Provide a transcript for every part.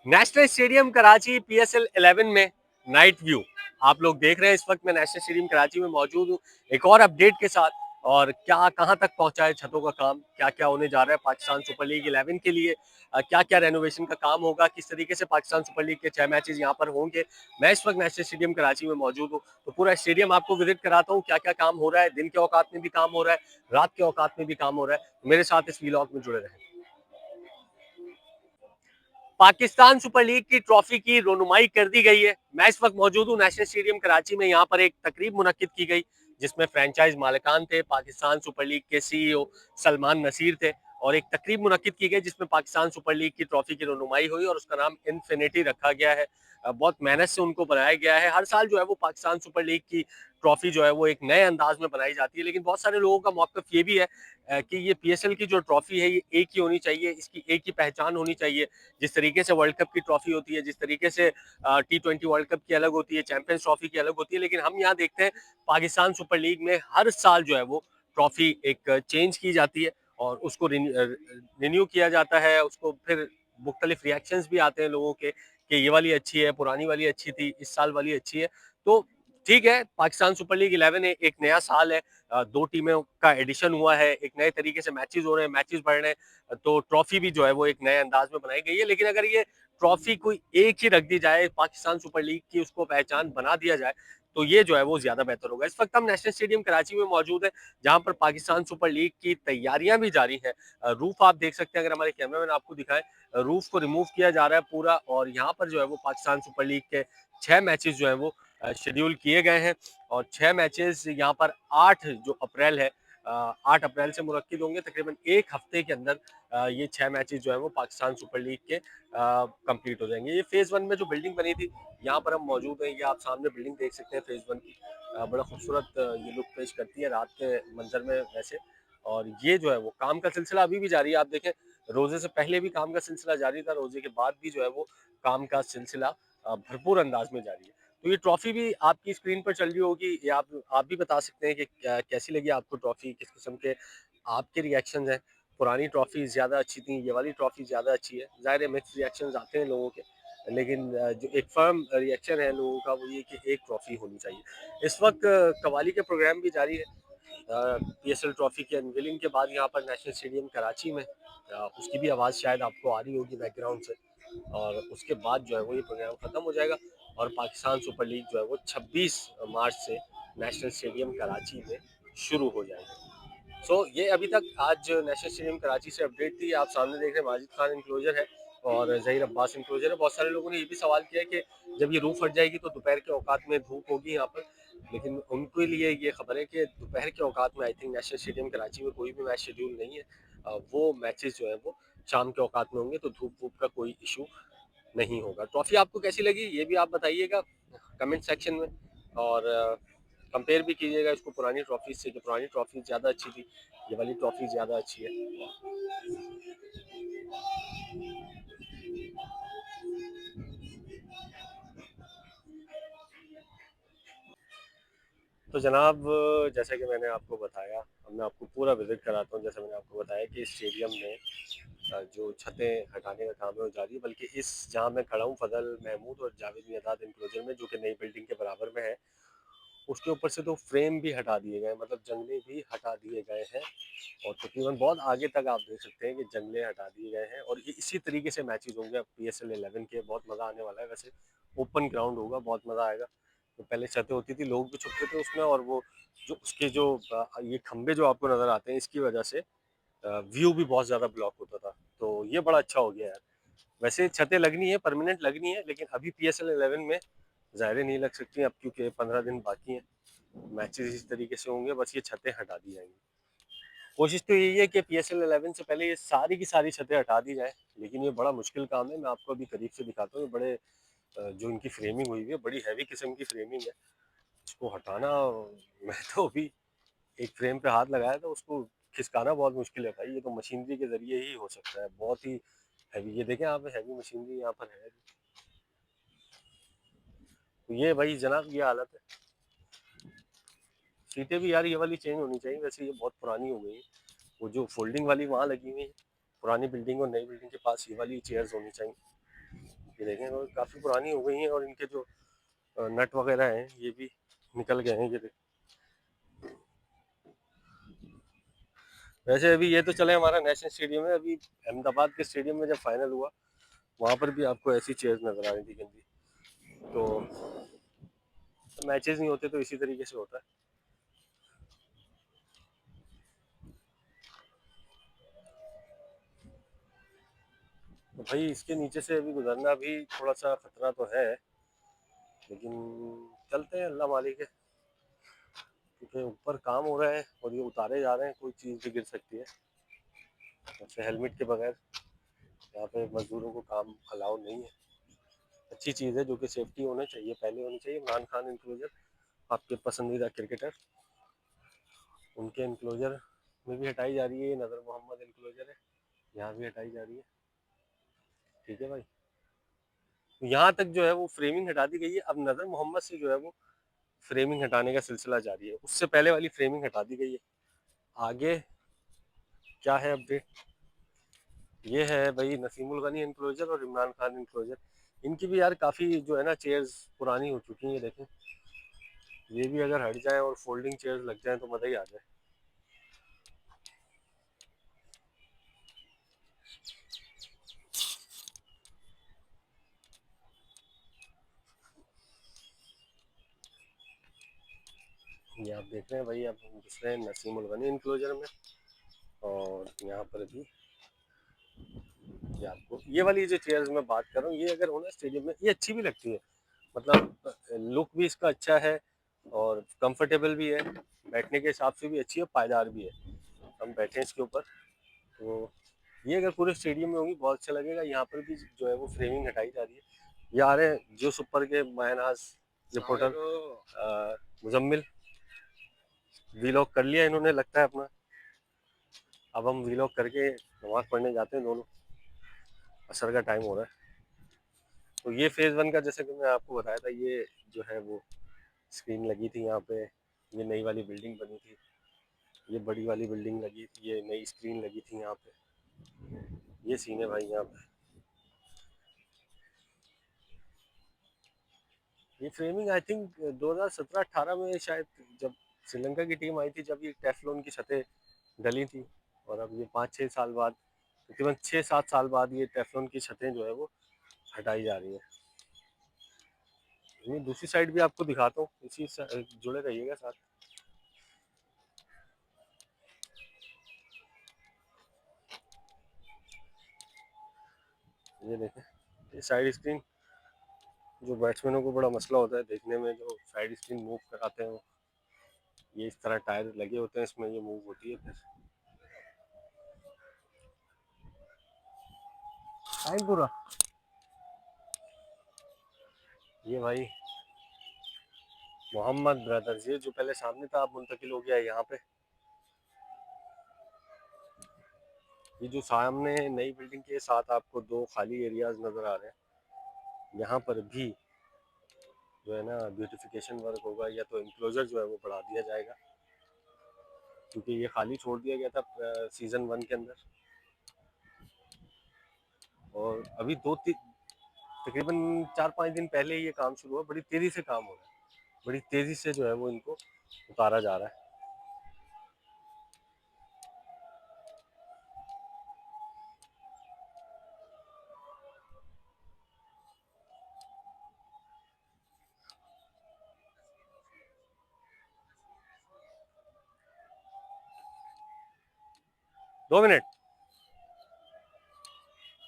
National stadium Karachi PSL 11 में night view आप लोग देख रहे हैं। इस वक्त मैं नेशनल स्टेडियम कराची में मौजूद हूँ एक और अपडेट के साथ। और क्या कहां तक पहुंचा है छतों का काम, क्या क्या होने जा रहा है पाकिस्तान सुपर लीग 11 के लिए, क्या क्या रेनोवेशन का काम होगा, किस तरीके से पाकिस्तान सुपर लीग के 6 मैचेस यहां पर होंगे। मैं इस वक्त नेशनल स्टेडियम कराची में मौजूद हूँ, तो पूरा स्टेडियम आपको विजिट कराता हूँ। क्या क्या काम हो रहा है, दिन के औकात में भी काम हो रहा है, रात के औकात में भी काम हो रहा है। तो मेरे साथ इस व्लॉग में जुड़े रहे। पाकिस्तान सुपर लीग की ट्रॉफी की रोनुमाई कर दी गई है। मैं इस वक्त मौजूद हूँ नेशनल स्टेडियम कराची में। यहाँ पर एक तकरीब मुनक्किद की गई जिसमें फ्रेंचाइज मालिकान थे, पाकिस्तान सुपर लीग के CEO सलमान नसीर थे, और एक तकरीब मुनक्किद की गई जिसमें पाकिस्तान सुपर लीग की ट्रॉफी की रोनुमाई हुई और उसका नाम इन्फिनिटी रखा गया है। बहुत मेहनत से उनको बनाया गया है। हर साल जो है वो पाकिस्तान सुपर लीग की ट्रॉफी जो है वो एक नए अंदाज में बनाई जाती है, लेकिन बहुत सारे लोगों का मौकफ ये भी है कि ये PSL की जो ट्रॉफी है ये एक ही होनी चाहिए, इसकी एक ही पहचान होनी चाहिए। जिस तरीके से वर्ल्ड कप की ट्रॉफी होती है, जिस तरीके से T20 वर्ल्ड कप की अलग होती है, चैंपियंस ट्रॉफी की अलग होती है, लेकिन हम यहाँ देखते हैं पाकिस्तान सुपर लीग में हर साल जो है वो ट्रॉफी एक चेंज की जाती है और उसको रिन्यू किया जाता है। उसको फिर मुख्तलिफ रिएक्शंस भी आते हैं लोगों के कि ये वाली अच्छी है, पुरानी वाली अच्छी थी, इस साल वाली अच्छी है। तो ठीक है, पाकिस्तान सुपर लीग 11 एक नया साल है, दो टीमों का एडिशन हुआ है, एक नए तरीके से मैचेस हो रहे हैं, मैचेस बढ़ रहे हैं, तो ट्रॉफी भी जो है वो एक नए अंदाज में बनाई गई है। लेकिन अगर ये ट्रॉफी कोई एक ही रख दी जाए, पाकिस्तान सुपर लीग की उसको पहचान बना दिया जाए, तो ये जो है वो ज्यादा बेहतर होगा। इस वक्त हम नेशनल स्टेडियम कराची में मौजूद है, जहां पर पाकिस्तान सुपर लीग की तैयारियां भी जारी हैं। रूफ आप देख सकते हैं, अगर हमारे कैमरामैन आपको दिखाएं, रूफ को रिमूव किया जा रहा है पूरा, और यहाँ पर जो है वो पाकिस्तान सुपर लीग के 6 मैचेस जो है वो शेड्यूल किए गए हैं। और 6 मैचेस यहाँ पर 8 जो अप्रैल है, 8 अप्रैल से मुनक्किद होंगे। तकरीबन एक हफ्ते के अंदर ये 6 मैचेस जो है वो पाकिस्तान सुपर लीग के कंप्लीट हो जाएंगे। ये फेज 1 में जो बिल्डिंग बनी थी, यहाँ पर हम मौजूद हैं। ये आप सामने बिल्डिंग देख सकते हैं फेज 1 की, बड़ा खूबसूरत ये लुक पेश करती है रात के मंजर में वैसे। और ये जो है वो काम का सिलसिला अभी भी जारी है। आप देखें, रोजे से पहले भी काम का सिलसिला जारी था, रोजे के बाद भी जो है वो काम का सिलसिला भरपूर अंदाज में जारी है। तो ये ट्रॉफी भी आपकी स्क्रीन पर चल रही होगी, ये आप भी बता सकते हैं कि कैसी लगी आपको ट्रॉफी, किस किस्म के आपके रिएक्शंस हैं। पुरानी ट्रॉफी ज़्यादा अच्छी थी, ये वाली ट्रॉफी ज़्यादा अच्छी है। ज़ाहिर है मिक्स रिएक्शंस आते हैं लोगों के, लेकिन जो एक फर्म रिएक्शन है लोगों का वो ये कि एक ट्रॉफी होनी चाहिए। इस वक्त कवाली के प्रोग्राम भी जारी है। PSL ट्रॉफी के अनवीलिंग के बाद यहाँ पर नेशनल स्टेडियम कराची में उसकी भी आवाज़ शायद आपको आ रही होगी बैकग्राउंड से। और उसके बाद जो है वो ये प्रोग्राम ख़त्म हो जाएगा और पाकिस्तान सुपर लीग जो है वो 26 मार्च से नेशनल स्टेडियम कराची में शुरू हो जाएगी। ये अभी तक आज नेशनल स्टेडियम कराची से अपडेट थी। आप सामने देख रहे हैं माजिद खान इंक्लोजर है और जहीर अब्बास इंक्लोजर है। बहुत सारे लोगों ने ये भी सवाल किया है कि जब ये रूफ हट जाएगी तो दोपहर के औकात में धूप होगी यहाँ पर, लेकिन उनके लिए ये खबर है कि दोपहर के औकात में I think national stadium Karachi में कोई भी मैच शेड्यूल नहीं है। वो मैचेस जो है वो शाम के औकात में होंगे, तो धूप वूप का कोई इशू नहीं होगा। ट्रॉफी आपको कैसी लगी ये भी आप बताइएगा कमेंट सेक्शन में, और कंपेयर भी कीजिएगा इसको पुरानी ट्रॉफी से कि पुरानी ट्रॉफी ज़्यादा अच्छी थी, ये वाली ट्रॉफी ज़्यादा अच्छी है। तो जनाब, जैसा कि मैंने आपको बताया, अब मैं आपको पूरा विजिट कराता हूँ। जैसा मैंने आपको बताया कि स्टेडियम में जो छतें हटाने का काम है वो जारी है, बल्कि इस जहाँ मैं खड़ा हूँ फजल महमूद और जावेद मियादाद इंक्लोजर में, जो कि नई बिल्डिंग के बराबर में है, उसके ऊपर से तो फ्रेम भी हटा दिए गए, मतलब जंगले भी हटा दिए गए हैं। और तकरीबन बहुत आगे तक आप देख सकते हैं कि जंगले हटा दिए गए हैं, और ये इसी तरीके से मैचेस होंगे अब PSL 11 के। बहुत मज़ा आने वाला है। वैसे ओपन ग्राउंड होगा, बहुत मज़ा आएगा। तो पहले छतें होती थी, लोग भी छुपते थे उसमें, और वो जो उसके जो ये खंबे जो आपको नज़र आते हैं, इसकी वजह से व्यू भी बहुत ज़्यादा ब्लॉक होता था। तो ये बड़ा अच्छा हो गया यार। वैसे छतें लगनी है, परमानेंट लगनी है, लेकिन अभी PSL 11 में ज़ाहिर नहीं लग सकती अब, क्योंकि 15 दिन बाकी हैं। मैचेस इस तरीके से होंगे, बस ये छतें हटा दी जाएंगी। कोशिश तो यही है कि PSL 11 से पहले ये सारी की सारी छतें हटा दी जाए, लेकिन ये बड़ा मुश्किल काम है। मैं आपको अभी करीब से दिखाता हूँ। ये बड़े जो इनकी फ्रेमिंग हुई हुई है, बड़ी हैवी किस्म की फ्रेमिंग है। इसको हटाना, मैं तो अभी एक फ्रेम पे हाथ लगाया था, उसको खिसकाना बहुत मुश्किल है भाई। ये तो मशीनरी के जरिए ही हो सकता है, बहुत ही हैवी। ये देखें आप, हैवी मशीनरी यहाँ पर है। तो ये भाई जनाब ये हालत है। सीटें भी यार ये वाली चेंज होनी चाहिए, वैसे ये बहुत पुरानी हो गई है। वो जो फोल्डिंग वाली वहाँ लगी हुई है पुरानी बिल्डिंग और नई बिल्डिंग के पास, ये वाली चेयर्स होनी चाहिए। ये देखें और काफ़ी पुरानी हो गई हैं और इनके जो नट वगैरह हैं ये भी निकल गए हैं। ये देखें। वैसे अभी ये तो चले हमारा नेशनल स्टेडियम है, अभी अहमदाबाद के स्टेडियम में जब फाइनल हुआ वहाँ पर भी आपको ऐसी चेयर्स नजर आ रही थी गंदी। तो मैचेस नहीं होते तो इसी तरीके से होता है। तो भाई इसके नीचे से अभी गुजरना भी थोड़ा सा खतरा तो है, लेकिन चलते हैं, अल्लाह मालिक है। क्योंकि ऊपर काम हो रहा है और ये उतारे जा रहे हैं, कोई चीज़ भी गिर सकती है। वैसे हेलमेट के बगैर यहाँ पे मजदूरों को काम अलाउ नहीं है। अच्छी चीज़ है जो कि सेफ्टी होना चाहिए, पहले होनी चाहिए। इमरान खान इंक्लोजर, आपके पसंदीदा क्रिकेटर, उनके इंक्लोजर में भी हटाई जा रही है। ये नज़र मोहम्मद इंक्लोजर है, यहाँ भी हटाई जा रही है। ठीक है भाई, यहाँ तक जो है वो फ्रेमिंग हटा दी गई है। अब नज़र मोहम्मद से जो है वो फ्रेमिंग हटाने का सिलसिला जारी है। उससे पहले वाली फ्रेमिंग हटा दी गई है। आगे क्या है अपडेट, ये है भाई नसीमुल गनी इंक्लोजर और इमरान खान इंक्लोजर। इनकी भी यार काफ़ी जो है ना चेयर्स पुरानी हो चुकी हैं। ये देखें, ये भी अगर हट जाए और फोल्डिंग चेयर्स लग जाए तो मज़ा ही आ जाए। ये आप देख रहे हैं भाई, आप घुस रहे हैं नसीमुल गनी इंक्लोजर में। और यहाँ पर भी ये आपको ये वाली जो चेयर्स मैं बात कर रहा हूँ, ये अगर हो ना स्टेडियम में, ये अच्छी भी लगती है। मतलब लुक भी इसका अच्छा है और कंफर्टेबल भी है, बैठने के हिसाब से भी अच्छी है, पायदार भी है। हम बैठे हैं इसके ऊपर, तो ये अगर पूरे स्टेडियम में होगी बहुत अच्छा लगेगा। यहाँ पर भी जो है वो फ्रेमिंग हटाई जा रही है। ये आ रहे हैं जो सुपर के मायनाज रिपोर्टर मुजम्मिल, वीलॉग कर लिया इन्होंने लगता है अपना। अब हम वीलॉग करके नमाज पढ़ने जाते हैं दोनों, असर का टाइम हो रहा है। तो ये फेज़ 1 का जैसे कि मैं आपको बताया था, ये जो है वो स्क्रीन लगी थी यहाँ पे। ये नई वाली बिल्डिंग बनी थी, ये बड़ी वाली बिल्डिंग लगी थी, ये नई स्क्रीन लगी थी यहाँ पे। ये सीन है भाई यहाँ पे। ये फ्रेमिंग आई थिंक 2017-18 में शायद, जब श्रीलंका की टीम आई थी, जब ये टेफ्लॉन की छतें डली थी। और अब ये 5-6 साल बाद, तकरीबन 6-7 साल बाद ये टेफ्लॉन की छतें जो है वो हटाई जा रही है। ये दूसरी साइड भी आपको दिखाता हूँ, इसी जुड़े रहिएगा साथ। ये देखें, ये साइड स्क्रीन, जो बैट्समैनों को बड़ा मसला होता है देखने में, जो साइड स्क्रीन मूव कराते हैं, ये इस तरह टायर लगे होते हैं इसमें, ये मूव होती है फिर। टाइम पूरा। ये भाई मोहम्मद ब्रदर्स, ये जो पहले सामने था अब मुंतकिल हो गया है यहाँ पे। ये जो सामने नई बिल्डिंग के साथ आपको दो खाली एरियाज नजर आ रहे हैं, यहाँ पर भी जो है ना ब्यूटिफिकेशन वर्क होगा, या तो इंक्लोजर जो है वो बढ़ा दिया जाएगा, क्योंकि ये खाली छोड़ दिया गया था सीजन 1 के अंदर। और अभी तकरीबन 4-5 दिन पहले ये काम शुरू हुआ, बड़ी तेजी से काम हो रहा है, बड़ी तेजी से जो है वो इनको उतारा जा रहा है। 2 मिनट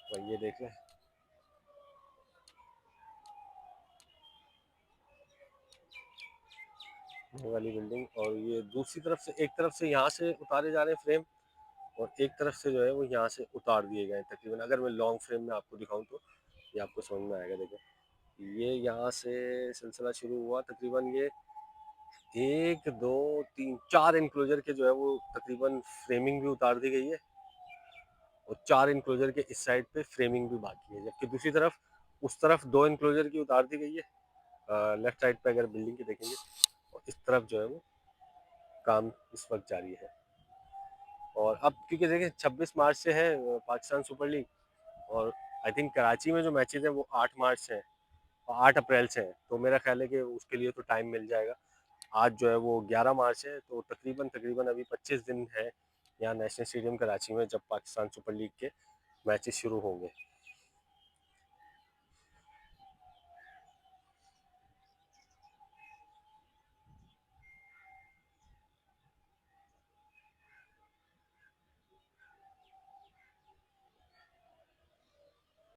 भाई, ये देख लें। ये वाली बिल्डिंग, और ये दूसरी तरफ से, एक तरफ से यहाँ से उतारे जा रहे हैं फ्रेम, और एक तरफ से जो है वो यहाँ से उतार दिए गए तकरीबन। अगर मैं लॉन्ग फ्रेम में आपको दिखाऊं तो ये आपको समझ में आएगा। देखो, ये यहाँ से सिलसिला शुरू हुआ, तकरीबन ये 1 2 3 4 इंक्लोजर के जो है वो तकरीबन फ्रेमिंग भी उतार दी गई है, और 4 इंक्लोजर के इस साइड पे फ्रेमिंग भी बाकी है, जबकि दूसरी तरफ उस तरफ 2 इंक्लोजर की उतार दी गई है लेफ्ट साइड पे अगर बिल्डिंग की देखेंगे। और इस तरफ जो है वो काम इस वक्त जारी है। और अब क्योंकि देखिए 26 मार्च से है पाकिस्तान सुपर लीग, और आई थिंक कराची में जो मैचेस हैं वो 8 मार्च से हैं और 8 अप्रैल से हैं, तो मेरा ख्याल है कि उसके लिए तो टाइम मिल जाएगा। आज जो है वो 11 मार्च है, तो तकरीबन तकरीबन अभी 25 दिन है यहाँ नेशनल स्टेडियम कराची में जब पाकिस्तान सुपर लीग के मैचेस शुरू होंगे।